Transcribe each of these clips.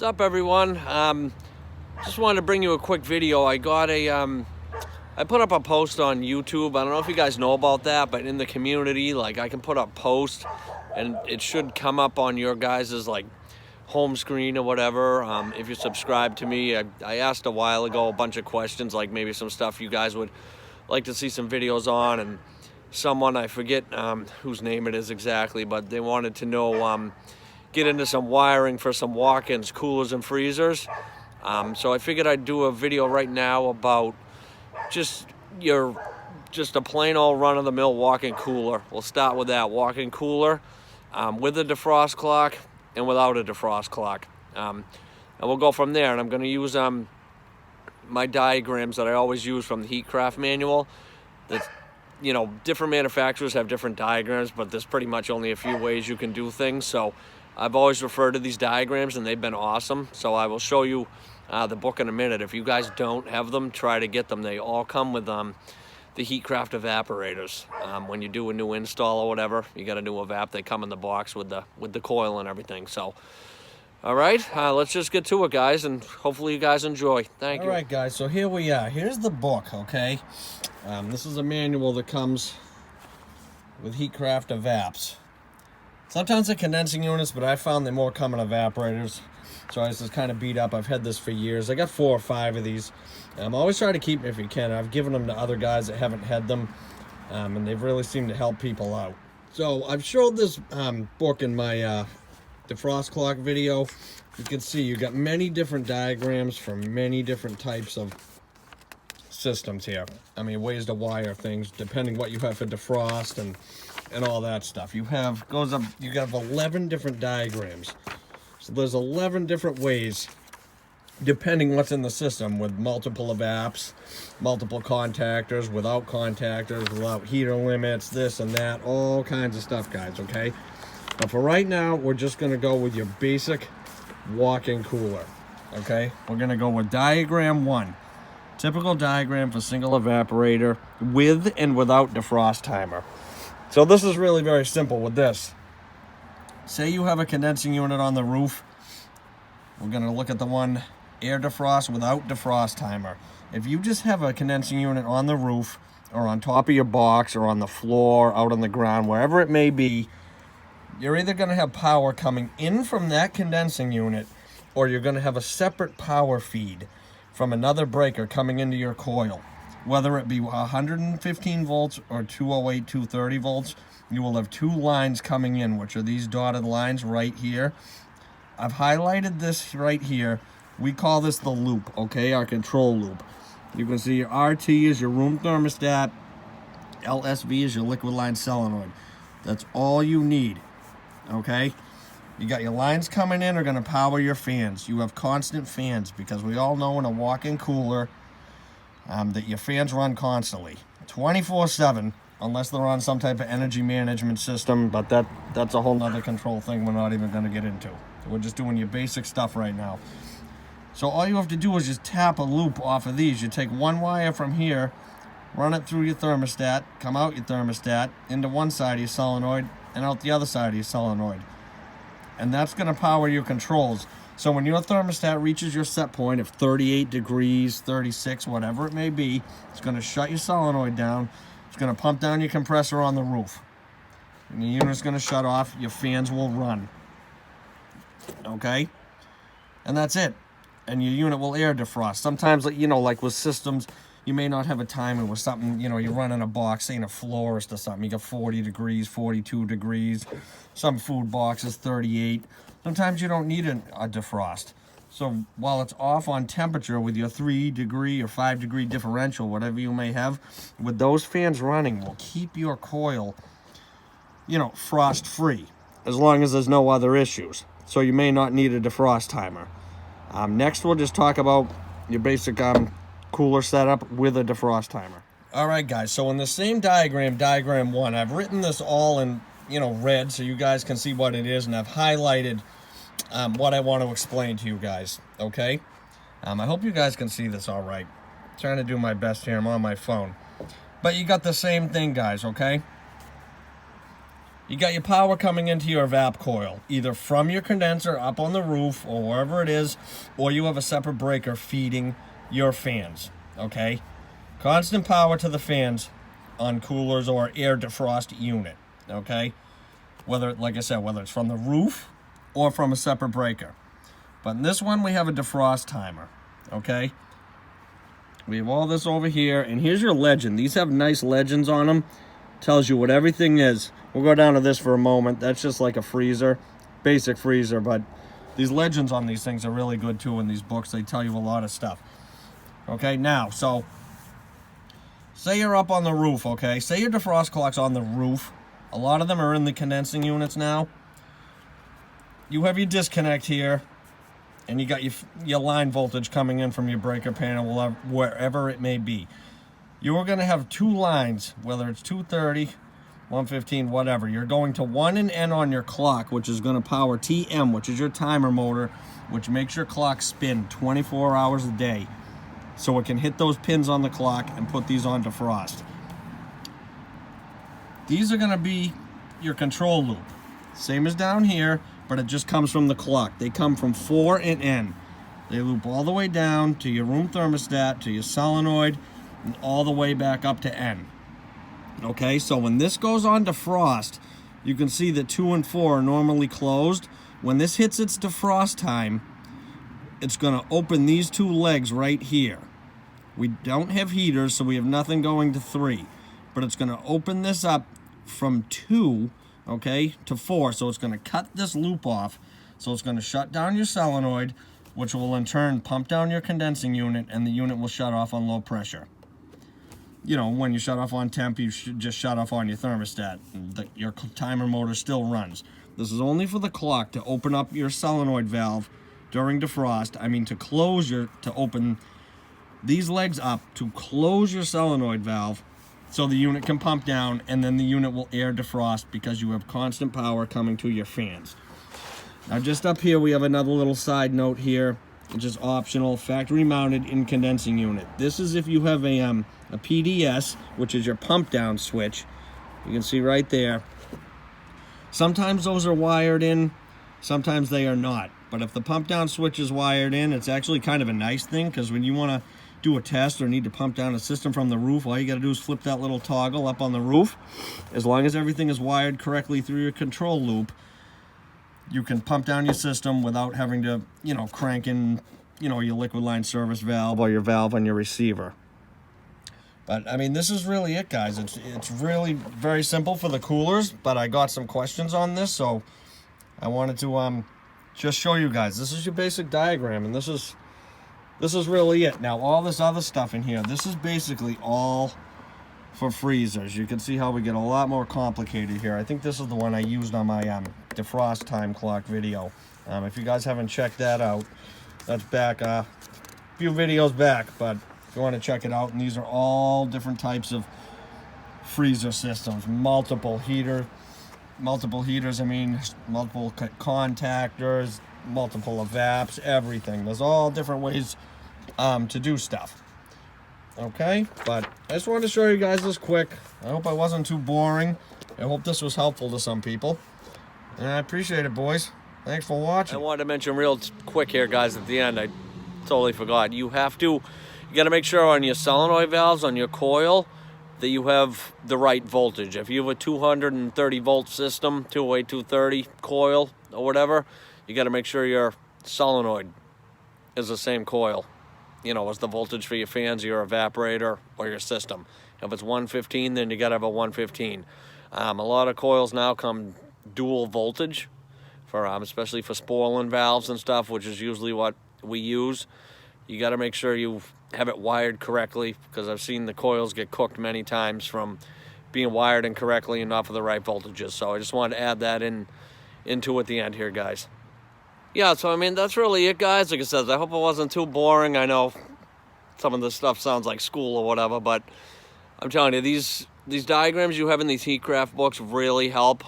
What's up, everyone? Just wanted to bring you a quick video. I got I put up a post on YouTube. I don't know if you guys know about that, but in the community, like, I can put up posts and it should come up on your guys's like home screen or whatever. If you subscribe to me, I asked a while ago a bunch of questions, like maybe some stuff you guys would like to see some videos on, and someone, I forget whose name it is exactly, but they wanted to know get into some wiring for some walk-ins, coolers and freezers. So I figured I'd do a video right now about just a plain old run-of-the-mill walk-in cooler. We'll start with that walk-in cooler with a defrost clock and without a defrost clock, and we'll go from there. And I'm going to use my diagrams that I always use from the Heatcraft manual. That's, you know, different manufacturers have different diagrams, but there's pretty much only a few ways you can do things. So I've always referred to these diagrams, and they've been awesome. So I will show you the book in a minute. If you guys don't have them, try to get them. They all come with the Heatcraft evaporators. When you do a new install or whatever, you got a new evap, they come in the box with the coil and everything. So, all right, let's just get to it, guys, and hopefully you guys enjoy. Thank you. All right, guys, so here we are. Here's the book, okay? This is a manual that comes with Heatcraft evaps. Sometimes they're condensing units, but I found they're more common evaporators. So I was just kind of beat up. I've had this for years. I got 4 or 5 of these. Always try to keep them if you can. I've given them to other guys that haven't had them, and they've really seemed to help people out. So I've showed this book in my defrost clock video. You can see you got many different diagrams for many different types of systems here. I mean, ways to wire things depending what you have for defrost and all that stuff. You have 11 different diagrams. So there's 11 different ways, depending what's in the system, with multiple evaps, multiple contactors, without contactors, without heater limits, this and that, all kinds of stuff, guys, okay? But for right now, we're just going to go with your basic walk-in cooler, okay? We're going to go with diagram 1. Typical diagram for single evaporator with and without defrost timer. So this is really very simple with this. Say you have a condensing unit on the roof. We're going to look at the one air defrost without defrost timer. If you just have a condensing unit on the roof or on top of your box or on the floor, out on the ground, wherever it may be, you're either going to have power coming in from that condensing unit, or you're going to have a separate power feed from another breaker coming into your coil. Whether it be 115 volts or 208, 230 volts, you will have 2 lines coming in, which are these dotted lines right here. I've highlighted this right here. We call this the loop, okay, our control loop. You can see your RT is your room thermostat, LSV is your liquid line solenoid. That's all you need, okay? You got your lines coming in are going to power your fans. You have constant fans, because we all know in a walk-in cooler that your fans run constantly, 24/7, unless they're on some type of energy management system, but that's a whole nother control thing we're not even going to get into. So we're just doing your basic stuff right now. So all you have to do is just tap a loop off of these. You take one wire from here, run it through your thermostat, come out your thermostat, into one side of your solenoid, and out the other side of your solenoid. And that's going to power your controls. So when your thermostat reaches your set point of 38 degrees, 36, whatever it may be, it's going to shut your solenoid down. It's going to pump down your compressor on the roof. And the unit's going to shut off. Your fans will run. Okay? And that's it. And your unit will air defrost. Sometimes, you know, like with systems, you may not have a timer with something, you know, you're running a box, say in a florist or something. You got 40 degrees, 42 degrees. Some food boxes, 38. Sometimes you don't need a defrost. So while it's off on temperature with your 3 degree or 5 degree differential, whatever you may have, with those fans running will keep your coil, you know, frost free, as long as there's no other issues. So you may not need a defrost timer. Next, we'll just talk about your basic cooler setup with a defrost timer. All right, guys, so in the same diagram, diagram 1, I've written this all in, you know, red so you guys can see what it is, and I've highlighted what I want to explain to you guys, okay? I hope you guys can see this all right. I'm trying to do my best here. I'm on my phone. But you got the same thing, guys, okay? You got your power coming into your evap coil, either from your condenser up on the roof or wherever it is, or you have a separate breaker feeding your fans, okay? Constant power to the fans on coolers or air defrost unit, okay? Whether, like I said, whether it's from the roof or from a separate breaker. But in this one, we have a defrost timer, okay? We have all this over here, and here's your legend. These have nice legends on them. Tells you what everything is. We'll go down to this for a moment. That's just like a freezer, basic freezer, but these legends on these things are really good too in these books. They tell you a lot of stuff. Okay, now, so say you're up on the roof, okay? Say your defrost clock's on the roof. A lot of them are in the condensing units now. You have your disconnect here, and you got your line voltage coming in from your breaker panel, wherever it may be. You are going to have two lines, whether it's 230, 115, whatever. You're going to 1 and N on your clock, which is going to power TM, which is your timer motor, which makes your clock spin 24 hours a day. So it can hit those pins on the clock and put these on defrost. These are going to be your control loop. Same as down here, but it just comes from the clock. They come from 4 and N. They loop all the way down to your room thermostat, to your solenoid, and all the way back up to N. Okay, so when this goes on defrost, you can see that 2 and 4 are normally closed. When this hits its defrost time, it's going to open these two legs right here. We don't have heaters, so we have nothing going to 3. But it's going to open this up from 2, okay, to 4. So it's going to cut this loop off. So it's going to shut down your solenoid, which will in turn pump down your condensing unit, and the unit will shut off on low pressure. You know, when you shut off on temp, you should just shut off on your thermostat. Your timer motor still runs. This is only for the clock to open up your solenoid valve during defrost. I mean, to open these legs up to close your solenoid valve so the unit can pump down, and then the unit will air defrost because you have constant power coming to your fans. Now, just up here, we have another little side note here, which is optional, factory mounted in condensing unit. This is if you have a PDS, which is your pump down switch. You can see right there. Sometimes those are wired in, sometimes they are not. But if the pump down switch is wired in, it's actually kind of a nice thing, because when you want to do a test or need to pump down a system from the roof, all you got to do is flip that little toggle up on the roof. As long as everything is wired correctly through your control loop, you can pump down your system without having to, you know, crank in, you know, your liquid line service valve or your valve on your receiver. But, I mean, this is really it, guys. It's really very simple for the coolers, but I got some questions on this, so I wanted to just show you guys. This is your basic diagram, and this is really it. Now, all this other stuff in here, this is basically all for freezers. You can see how we get a lot more complicated here. I think this is the one I used on my defrost time clock video. If you guys haven't checked that out, that's back a few videos back, but if you want to check it out, and these are all different types of freezer systems, multiple heaters, multiple contactors, multiple evaps, everything. There's all different ways to do stuff. Okay, but I just wanted to show you guys this quick. I hope I wasn't too boring. I hope this was helpful to some people, and I appreciate it, boys. Thanks for watching. I wanted to mention real quick here, guys, at the end. I totally forgot. You got to make sure on your solenoid valves, on your coil, that you have the right voltage. If you have a 230 volt system, 208, 230 coil or whatever, you got to make sure your solenoid is the same coil, you know, as the voltage for your fans, your evaporator, or your system. If it's 115, then you got to have a 115. A lot of coils now come dual voltage, for especially for spoiling valves and stuff, which is usually what we use. You got to make sure you have it wired correctly, because I've seen the coils get cooked many times from being wired incorrectly and not for the right voltages. So I just wanted to add that into at the end here, guys. Yeah, so I mean, that's really it, guys. Like I said, I hope it wasn't too boring. I know some of this stuff sounds like school or whatever, but I'm telling you, these diagrams you have in these Heatcraft books really help.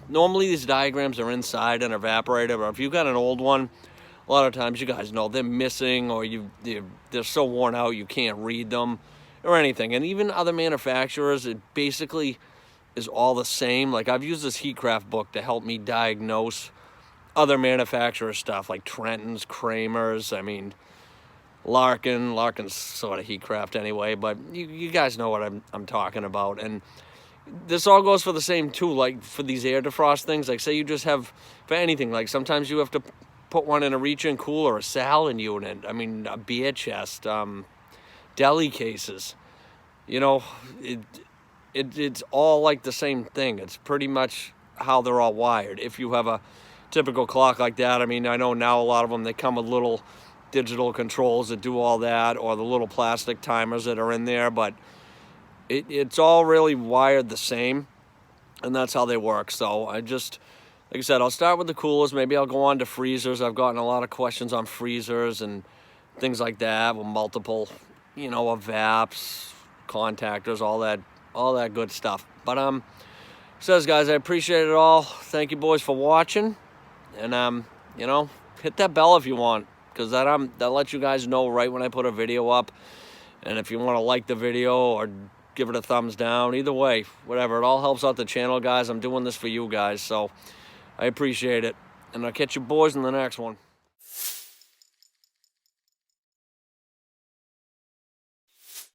Normally these diagrams are inside an evaporator, but if you've got an old one, a lot of times, you guys know, they're missing, or they're so worn out you can't read them or anything. And even other manufacturers, it basically is all the same. Like, I've used this Heatcraft book to help me diagnose other manufacturer stuff like Trenton's, Kramer's, I mean, Larkin's sort of Heatcraft anyway, but you guys know what I'm talking about. And this all goes for the same too, like for these air defrost things. Like, say you just have, for anything, like sometimes you have to put one in a reach-in cooler, a salad unit, I mean, a beer chest, deli cases. You know, it's all like the same thing. It's pretty much how they're all wired. If you have a typical clock like that, I mean, I know now a lot of them, they come with little digital controls that do all that, or the little plastic timers that are in there, but it's all really wired the same, and that's how they work. So I just, like I said, I'll start with the coolers. Maybe I'll go on to freezers. I've gotten a lot of questions on freezers and things like that with multiple, you know, hvacs, contactors, all that good stuff. But says, guys, I appreciate it all. Thank you, boys, for watching, and you know, hit that bell if you want, because that lets you guys know right when I put a video up. And if you want to like the video or give it a thumbs down, either way, whatever, it all helps out the channel, guys. I'm doing this for you guys, so I appreciate it. And I'll catch you boys in the next one.